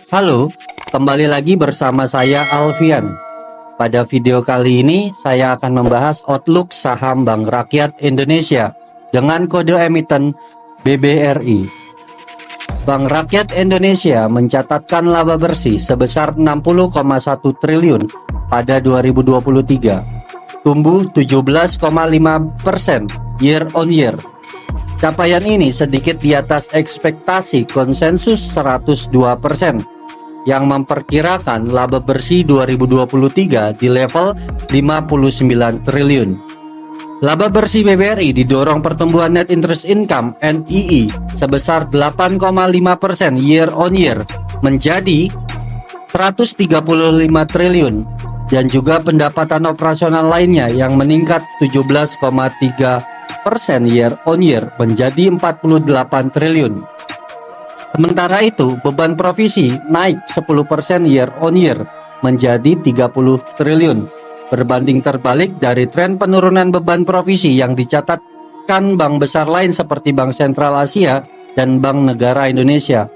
Halo, kembali lagi bersama saya Alfian. Pada video kali ini saya akan membahas outlook saham Bank Rakyat Indonesia dengan kode emiten BBRI. Bank Rakyat Indonesia mencatatkan laba bersih sebesar 60,1 triliun pada 2023, tumbuh 17,5% year on year. Capaian ini sedikit di atas ekspektasi konsensus 102%, yang memperkirakan laba bersih 2023 di level 59 triliun. Laba bersih BBRI didorong pertumbuhan net interest income NII sebesar 8,5% year on year menjadi 135 triliun, dan juga pendapatan operasional lainnya yang meningkat 17,3% year on year menjadi 48 triliun. Sementara itu, beban provisi naik 10% year on year menjadi 30 triliun, berbanding terbalik dari tren penurunan beban provisi yang dicatatkan bank besar lain seperti Bank Sentral Asia dan Bank Negara Indonesia.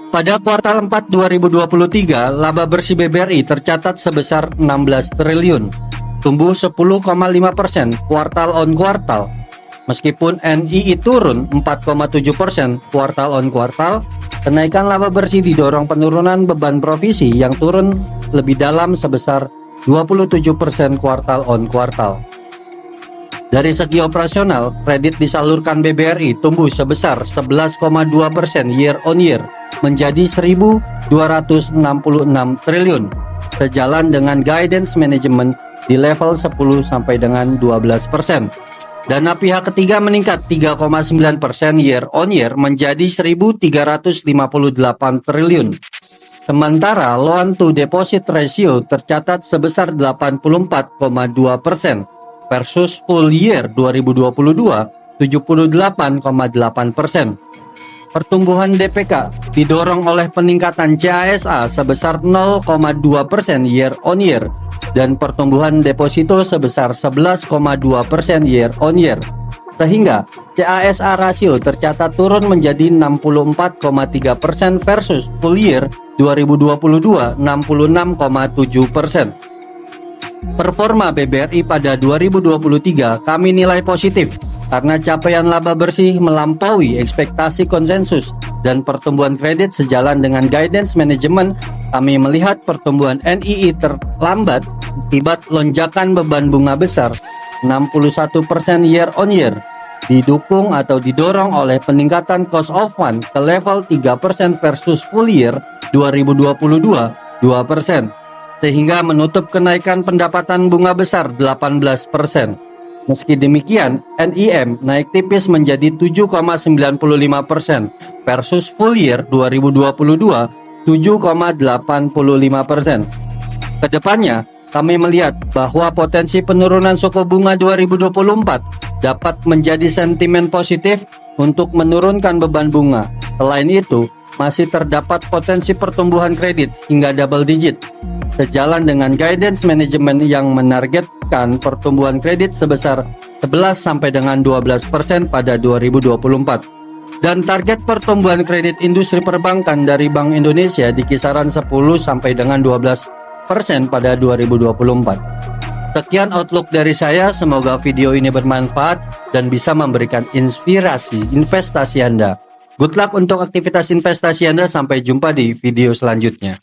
Pada kuartal 4 2023, laba bersih BBRI tercatat sebesar 16 triliun, tumbuh 10,5% kuartal on kuartal. Meskipun NII turun 4,7% kuartal on kuartal, kenaikan laba bersih didorong penurunan beban provisi yang turun lebih dalam sebesar 27% kuartal on kuartal. Dari segi operasional, kredit disalurkan BBRI tumbuh sebesar 11,2% year on year menjadi 1.266 triliun, sejalan dengan guidance manajemen di level 10 sampai dengan 12%. Dana pihak ketiga meningkat 3,9% year on year menjadi 1.358 triliun. Sementara loan to deposit ratio tercatat sebesar 84,2% versus full year 2022 78,8%. Pertumbuhan DPK didorong oleh peningkatan CASA sebesar 0,2% year on year dan pertumbuhan deposito sebesar 11,2% year on year, sehingga CASA rasio tercatat turun menjadi 64,3% versus full year 2022 66,7%. Performa BBRI pada 2023 kami nilai positif karena capaian laba bersih melampaui ekspektasi konsensus dan pertumbuhan kredit sejalan dengan guidance manajemen. Kami melihat pertumbuhan NII terlambat akibat lonjakan beban bunga besar 61% year on year, didukung atau didorong oleh peningkatan cost of fund ke level 3% versus full year 2022 2%, sehingga menutup kenaikan pendapatan bunga besar 18%. Meski demikian, NIM naik tipis menjadi 7,95% versus full year 2022 7,85%. Kedepannya, kami melihat bahwa potensi penurunan suku bunga 2024 dapat menjadi sentimen positif untuk menurunkan beban bunga. Selain itu, masih terdapat potensi pertumbuhan kredit hingga double digit, sejalan dengan guidance manajemen yang menargetkan pertumbuhan kredit sebesar 11 sampai dengan 12% pada 2024. Dan target pertumbuhan kredit industri perbankan dari Bank Indonesia di kisaran 10 sampai dengan 12% pada 2024. Sekian outlook dari saya, semoga video ini bermanfaat dan bisa memberikan inspirasi investasi Anda. Good luck untuk aktivitas investasi Anda, sampai jumpa di video selanjutnya.